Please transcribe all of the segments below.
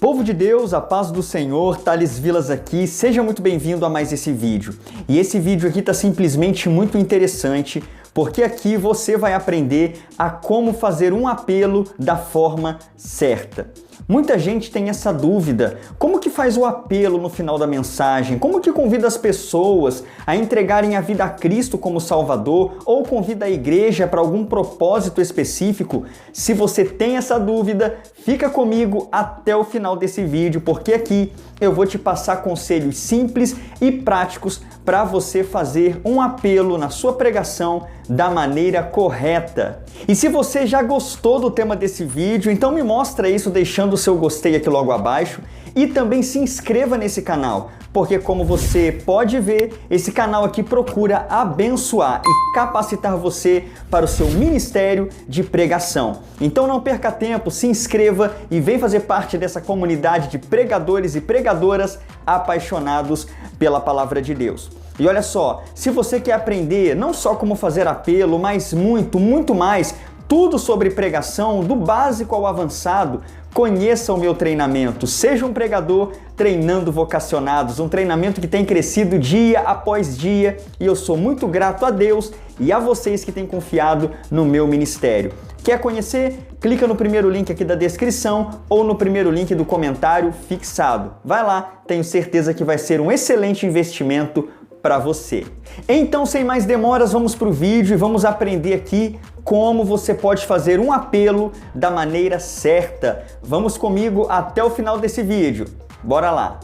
Povo de Deus, a paz do Senhor, Thales Vilas aqui, seja muito bem-vindo a mais esse vídeo. E esse vídeo aqui está simplesmente muito interessante, porque aqui você vai aprender a como fazer um apelo da forma certa. Muita gente tem essa dúvida, como que faz o apelo no final da mensagem? Como que convida as pessoas a entregarem a vida a Cristo como Salvador ou convida a igreja para algum propósito específico? Se você tem essa dúvida, fica comigo até o final desse vídeo, porque aqui eu vou te passar conselhos simples e práticos para você fazer um apelo na sua pregação da maneira correta. E se você já gostou do tema desse vídeo, então me mostra isso deixando o seu gostei aqui logo abaixo e também se inscreva nesse canal, porque como você pode ver, esse canal aqui procura abençoar e capacitar você para o seu ministério de pregação. Então não perca tempo, se inscreva e vem fazer parte dessa comunidade de pregadores e pregadoras apaixonados pela palavra de Deus. E olha só, se você quer aprender não só como fazer apelo, mas muito mais, tudo sobre pregação, do básico ao avançado, conheça o meu treinamento. Seja um pregador treinando vocacionados, um treinamento que tem crescido dia após dia e eu sou muito grato a Deus e a vocês que têm confiado no meu ministério. Quer conhecer? Clica no primeiro link aqui da descrição ou no primeiro link do comentário fixado. Vai lá, tenho certeza que vai ser um excelente investimento para você. Então, sem mais demoras, vamos para o vídeo e vamos aprender aqui como você pode fazer um apelo da maneira certa. Vamos comigo até o final desse vídeo. Bora lá!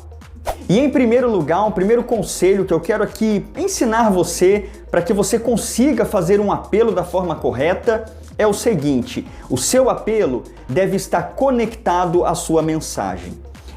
E em primeiro lugar, um primeiro conselho que eu quero aqui ensinar você para que você consiga fazer um apelo da forma correta é o seguinte: o seu apelo deve estar conectado à sua mensagem.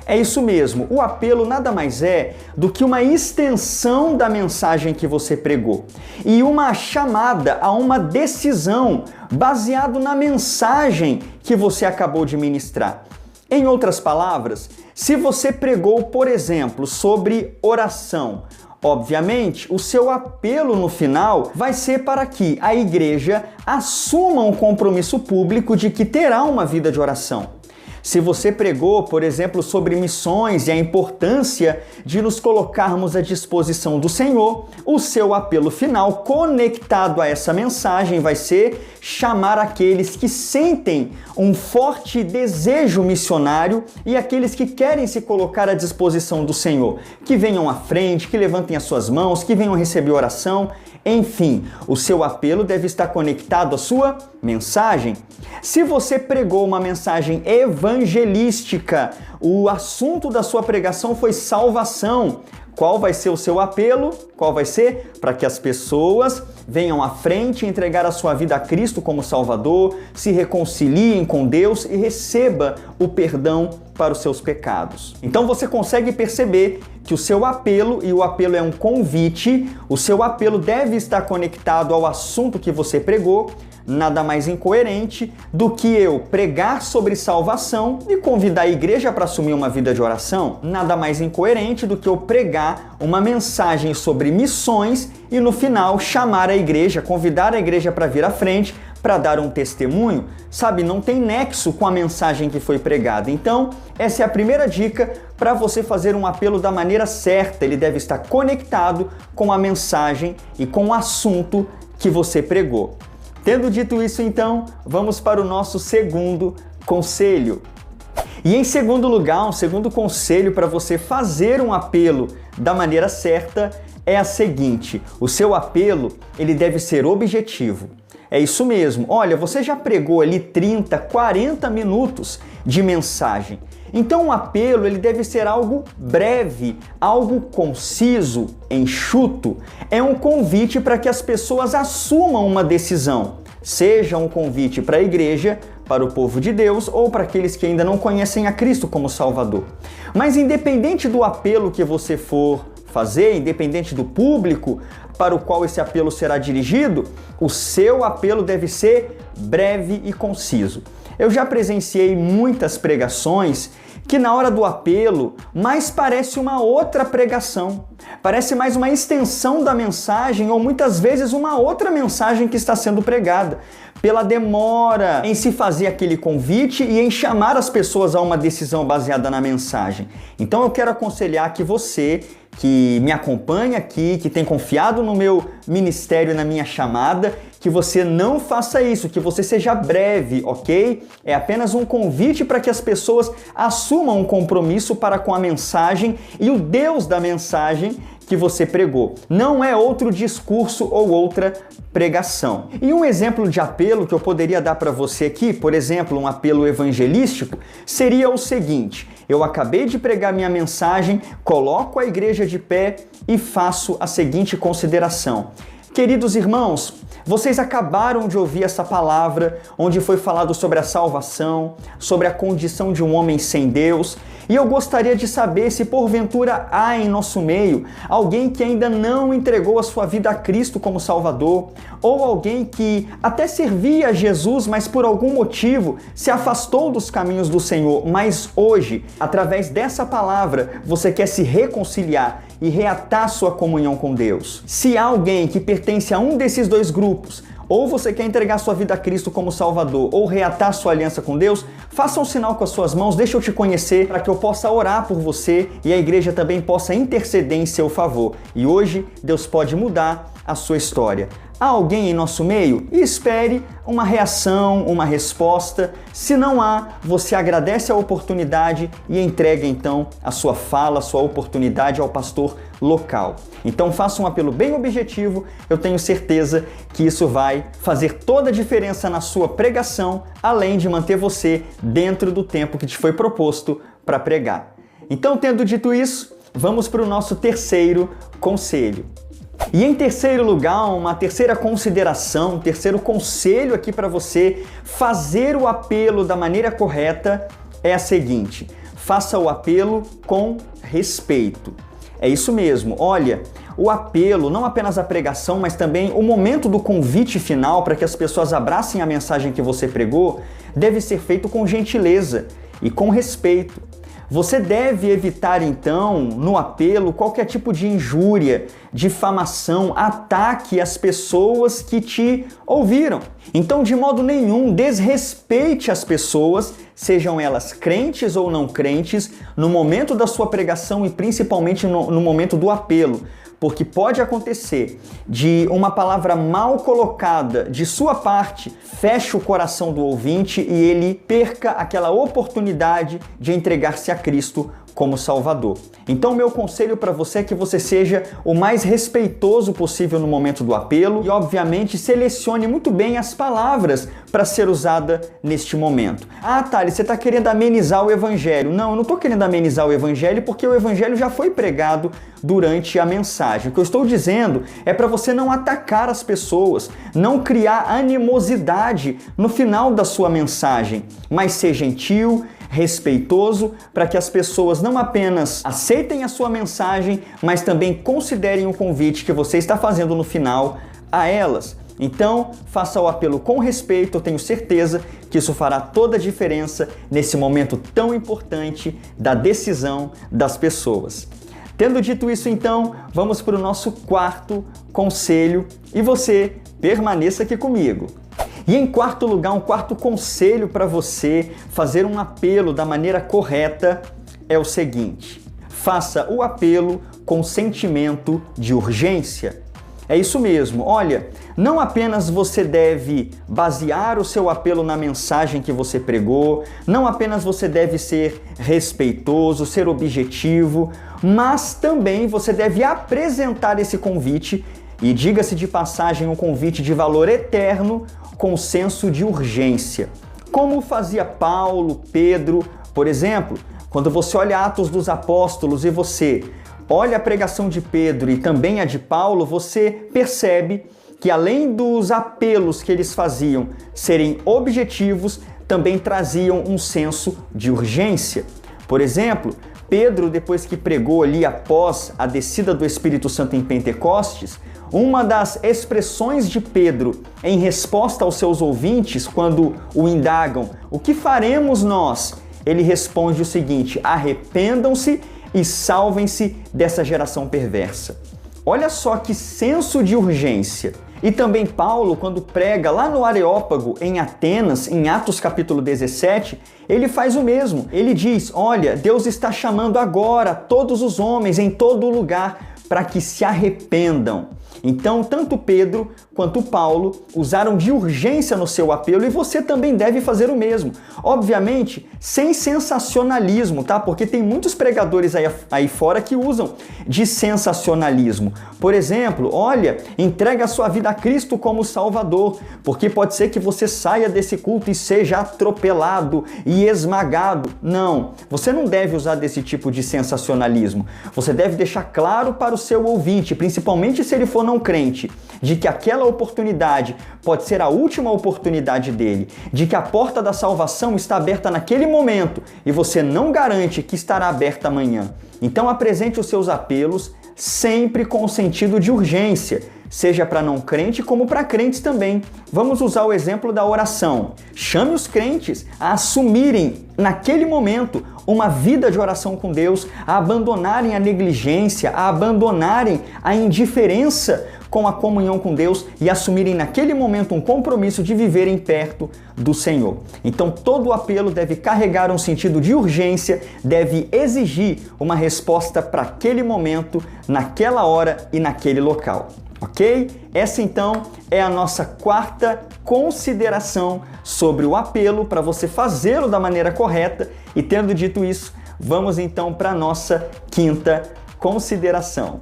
É isso mesmo, o apelo nada mais é do que uma extensão da mensagem que você pregou e uma chamada a uma decisão baseado na mensagem que você acabou de ministrar. Em outras palavras, se você pregou, por exemplo, sobre oração, obviamente, o seu apelo no final vai ser para que a igreja assuma um compromisso público de que terá uma vida de oração. Se você pregou, por exemplo, sobre missões e a importância de nos colocarmos à disposição do Senhor, o seu apelo final conectado a essa mensagem vai ser chamar aqueles que sentem um forte desejo missionário e aqueles que querem se colocar à disposição do Senhor, que venham à frente, que levantem as suas mãos, que venham receber oração. Enfim, o seu apelo deve estar conectado à sua mensagem. Se você pregou uma mensagem evangelística, o assunto da sua pregação foi salvação, qual vai ser o seu apelo? Qual vai ser? Para que as pessoas venham à frente, entregar a sua vida a Cristo como Salvador, se reconciliem com Deus e receba o perdão para os seus pecados. Então você consegue perceber que o seu apelo, e o apelo é um convite, o seu apelo deve estar conectado ao assunto que você pregou. Nada mais incoerente do que eu pregar sobre salvação e convidar a igreja para assumir uma vida de oração. Nada mais incoerente do que eu pregar uma mensagem sobre missões e no final chamar a igreja, convidar a igreja para vir à frente para dar um testemunho. Sabe, não tem nexo com a mensagem que foi pregada. Então, essa é a primeira dica para você fazer um apelo da maneira certa. Ele deve estar conectado com a mensagem e com o assunto que você pregou. Tendo dito isso, então, vamos para o nosso segundo conselho. E em segundo lugar, um segundo conselho para você fazer um apelo da maneira certa é a seguinte: o seu apelo, ele deve ser objetivo. É isso mesmo. Olha, você já pregou ali 30, 40 minutos de mensagem. Então o apelo, ele deve ser algo breve, algo conciso, enxuto. É um convite para que as pessoas assumam uma decisão. Seja um convite para a igreja, para o povo de Deus ou para aqueles que ainda não conhecem a Cristo como Salvador. Mas independente do apelo que você for fazer, independente do público para o qual esse apelo será dirigido, o seu apelo deve ser breve e conciso. Eu já presenciei muitas pregações que na hora do apelo mais parece uma outra pregação, parece mais uma extensão da mensagem ou muitas vezes uma outra mensagem que está sendo pregada. pela demora em se fazer aquele convite e em chamar as pessoas a uma decisão baseada na mensagem. Então eu quero aconselhar que você que me acompanha aqui, que tem confiado no meu ministério e na minha chamada, que você não faça isso, que você seja breve, ok? É apenas um convite para que as pessoas assumam um compromisso para com a mensagem e o Deus da mensagem que você pregou. Não é outro discurso ou outra pregação. E um exemplo de apelo que eu poderia dar para você aqui, por exemplo, um apelo evangelístico, seria o seguinte: eu acabei de pregar minha mensagem, coloco a igreja de pé e faço a seguinte consideração. Queridos irmãos, vocês acabaram de ouvir essa palavra onde foi falado sobre a salvação, sobre a condição de um homem sem Deus, e eu gostaria de saber se porventura há em nosso meio alguém que ainda não entregou a sua vida a Cristo como Salvador, ou alguém que até servia a Jesus, mas por algum motivo se afastou dos caminhos do Senhor, mas hoje, através dessa palavra, você quer se reconciliar e reatar sua comunhão com Deus. Se há alguém que pertence a um desses dois grupos, ou você quer entregar sua vida a Cristo como Salvador, ou reatar sua aliança com Deus, faça um sinal com as suas mãos, deixa eu te conhecer, para que eu possa orar por você e a igreja também possa interceder em seu favor. E hoje, Deus pode mudar a sua história. Há alguém em nosso meio? Espere uma reação, uma resposta. Se não há, você agradece a oportunidade e entrega então a sua fala, a sua oportunidade ao pastor local. Então faça um apelo bem objetivo, eu tenho certeza que isso vai fazer toda a diferença na sua pregação, além de manter você dentro do tempo que te foi proposto para pregar. Então, tendo dito isso, vamos para o nosso terceiro conselho. E em terceiro lugar, uma terceira consideração, um terceiro conselho aqui para você fazer o apelo da maneira correta é a seguinte: faça o apelo com respeito. É isso mesmo, olha, o apelo, não apenas a pregação, mas também o momento do convite final para que as pessoas abracem a mensagem que você pregou, deve ser feito com gentileza e com respeito. Você deve evitar, então, no apelo, qualquer tipo de injúria, difamação, ataque às pessoas que te ouviram. Então, de modo nenhum, desrespeite as pessoas, sejam elas crentes ou não crentes, no momento da sua pregação e principalmente no momento do apelo. Porque pode acontecer de uma palavra mal colocada de sua parte feche o coração do ouvinte e ele perca aquela oportunidade de entregar-se a Cristo como Salvador. Então, meu conselho para você é que você seja o mais respeitoso possível no momento do apelo e, obviamente, selecione muito bem as palavras para ser usada neste momento. Ah, Thales, você está querendo amenizar o Evangelho. Não, eu não estou querendo amenizar o Evangelho porque o Evangelho já foi pregado durante a mensagem. O que eu estou dizendo é para você não atacar as pessoas, não criar animosidade no final da sua mensagem, mas ser gentil, respeitoso, para que as pessoas não apenas aceitem a sua mensagem, mas também considerem o convite que você está fazendo no final a elas. Então, faça o apelo com respeito, eu tenho certeza que isso fará toda a diferença nesse momento tão importante da decisão das pessoas. Tendo dito isso, então, vamos para o nosso quarto conselho e você permaneça aqui comigo. E em quarto lugar, um quarto conselho para você fazer um apelo da maneira correta é o seguinte: faça o apelo com sentimento de urgência. É isso mesmo, olha, não apenas você deve basear o seu apelo na mensagem que você pregou, não apenas você deve ser respeitoso, ser objetivo, mas também você deve apresentar esse convite, e diga-se de passagem, um convite de valor eterno, com senso de urgência. Como fazia Paulo, Pedro, por exemplo, quando você olha Atos dos Apóstolos e você olha a pregação de Pedro e também a de Paulo, você percebe que além dos apelos que eles faziam serem objetivos, também traziam um senso de urgência. Por exemplo, Pedro, depois que pregou ali após a descida do Espírito Santo em Pentecostes, uma das expressões de Pedro em resposta aos seus ouvintes, quando o indagam, o que faremos nós? Ele responde o seguinte: arrependam-se e salvem-se dessa geração perversa. Olha só que senso de urgência. E também Paulo, quando prega lá no Areópago, em Atenas, em Atos capítulo 17, ele faz o mesmo. Ele diz, olha, Deus está chamando agora todos os homens em todo lugar para que se arrependam. Então, tanto Pedro quanto Paulo usaram de urgência no seu apelo e você também deve fazer o mesmo. Obviamente, sem sensacionalismo, tá? Porque tem muitos pregadores aí fora que usam de sensacionalismo. Por exemplo, olha, entrega a sua vida a Cristo como Salvador, porque pode ser que você saia desse culto e seja atropelado e esmagado. Não, você não deve usar desse tipo de sensacionalismo. Você deve deixar claro para o seu ouvinte, principalmente se ele for não crente, de que aquela oportunidade pode ser a última oportunidade dele, de que a porta da salvação está aberta naquele momento e você não garante que estará aberta amanhã. Então apresente os seus apelos sempre com o sentido de urgência, seja para não crente como para crentes também. Vamos usar o exemplo da oração. Chame os crentes a assumirem naquele momento uma vida de oração com Deus, a abandonarem a negligência, a abandonarem a indiferença com a comunhão com Deus e assumirem naquele momento um compromisso de viverem perto do Senhor. Então todo o apelo deve carregar um sentido de urgência, deve exigir uma resposta para aquele momento, naquela hora e naquele local. Ok? Essa então é a nossa quarta consideração sobre o apelo para você fazê-lo da maneira correta. E tendo dito isso, vamos então para a nossa quinta consideração.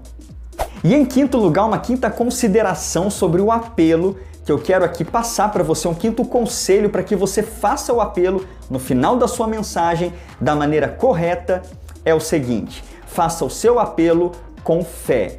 E em quinto lugar, uma quinta consideração sobre o apelo que eu quero aqui passar para você, um quinto conselho para que você faça o apelo no final da sua mensagem da maneira correta, é o seguinte: faça o seu apelo com fé.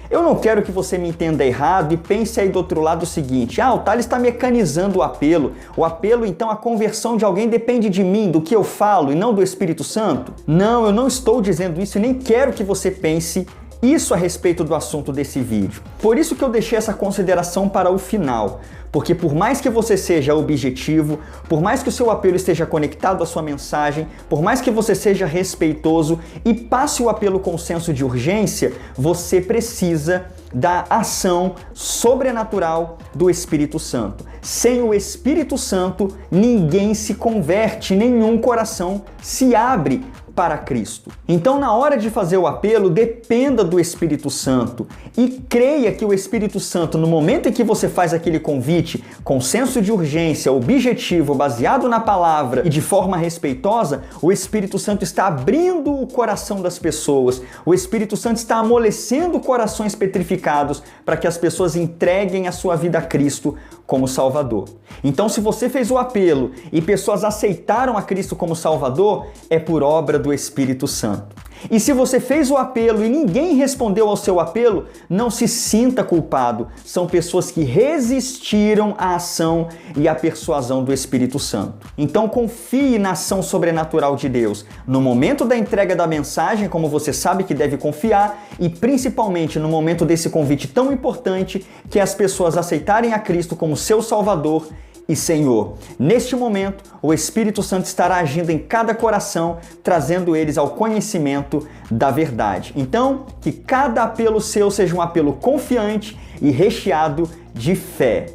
Eu não quero que você me entenda errado e pense aí do outro lado o seguinte: o Thales está mecanizando o apelo. O apelo, então, a conversão de alguém depende de mim, do que eu falo e não do Espírito Santo? Não, eu não estou dizendo isso e nem quero que você pense isso a respeito do assunto desse vídeo. Por isso que eu deixei essa consideração para o final. Porque por mais que você seja objetivo, por mais que o seu apelo esteja conectado à sua mensagem, por mais que você seja respeitoso e passe o apelo com senso de urgência, você precisa da ação sobrenatural do Espírito Santo. Sem o Espírito Santo, ninguém se converte, nenhum coração se abre para Cristo. Então, na hora de fazer o apelo, dependa do Espírito Santo e creia que o Espírito Santo, no momento em que você faz aquele convite com senso de urgência, objetivo, baseado na palavra e de forma respeitosa, o Espírito Santo está abrindo o coração das pessoas, o Espírito Santo está amolecendo corações petrificados para que as pessoas entreguem a sua vida a Cristo como Salvador. Então, se você fez o apelo e pessoas aceitaram a Cristo como Salvador, é por obra do Espírito Santo. E se você fez o apelo e ninguém respondeu ao seu apelo, não se sinta culpado. São pessoas que resistiram à ação e à persuasão do Espírito Santo. Então confie na ação sobrenatural de Deus. No momento da entrega da mensagem, como você sabe que deve confiar, e principalmente no momento desse convite tão importante, que é as pessoas aceitarem a Cristo como seu Salvador e Senhor. Neste momento, o Espírito Santo estará agindo em cada coração, trazendo eles ao conhecimento da verdade. Então, que cada apelo seu seja um apelo confiante e recheado de fé.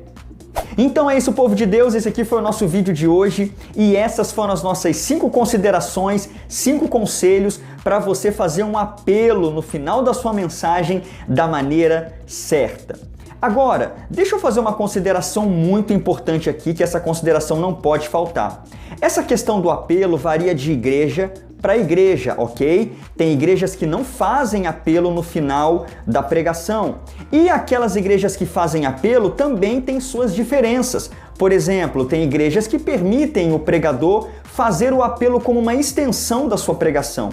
Então é isso, povo de Deus, esse aqui foi o nosso vídeo de hoje e essas foram as nossas 5 considerações, 5 conselhos para você fazer um apelo no final da sua mensagem da maneira certa. Agora, deixa eu fazer uma consideração muito importante aqui, que essa consideração não pode faltar. Essa questão do apelo varia de igreja para igreja, ok? Tem igrejas que não fazem apelo no final da pregação. E aquelas igrejas que fazem apelo também têm suas diferenças. Por exemplo, tem igrejas que permitem o pregador fazer o apelo como uma extensão da sua pregação.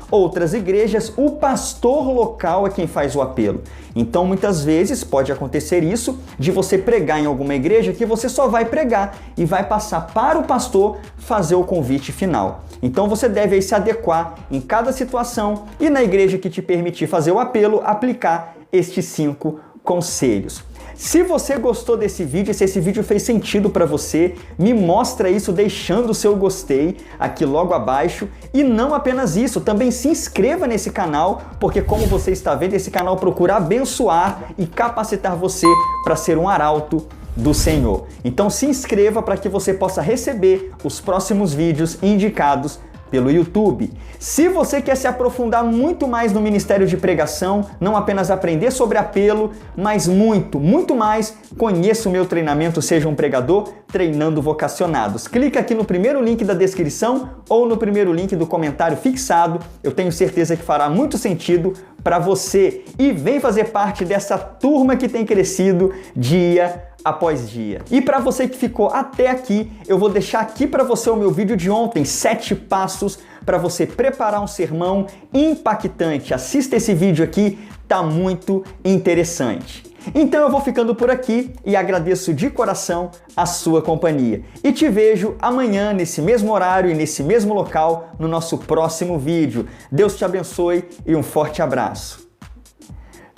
Outras igrejas, o pastor local é quem faz o apelo. Então, muitas vezes pode acontecer isso de você pregar em alguma igreja que você só vai pregar e vai passar para o pastor fazer o convite final. Então, você deve aí se adequar em cada situação e na igreja que te permitir fazer o apelo, aplicar estes 5 conselhos. Se você gostou desse vídeo, se esse vídeo fez sentido para você, me mostra isso deixando o seu gostei aqui logo abaixo. E não apenas isso, também se inscreva nesse canal, porque como você está vendo, esse canal procura abençoar e capacitar você para ser um arauto do Senhor. Então se inscreva para que você possa receber os próximos vídeos indicados pelo YouTube. Se você quer se aprofundar muito mais no ministério de pregação, não apenas aprender sobre apelo, mas muito mais, conheça o meu treinamento Seja um Pregador, Treinando Vocacionados. Clica aqui no primeiro link da descrição ou no primeiro link do comentário fixado. Eu tenho certeza que fará muito sentido para você. E vem fazer parte dessa turma que tem crescido dia após dia. E para você que ficou até aqui, eu vou deixar aqui para você o meu vídeo de ontem, 7 passos para você preparar um sermão impactante. Assista esse vídeo aqui, tá muito interessante. Então eu vou ficando por aqui e agradeço de coração a sua companhia. E te vejo amanhã nesse mesmo horário e nesse mesmo local no nosso próximo vídeo. Deus te abençoe e um forte abraço.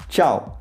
Tchau!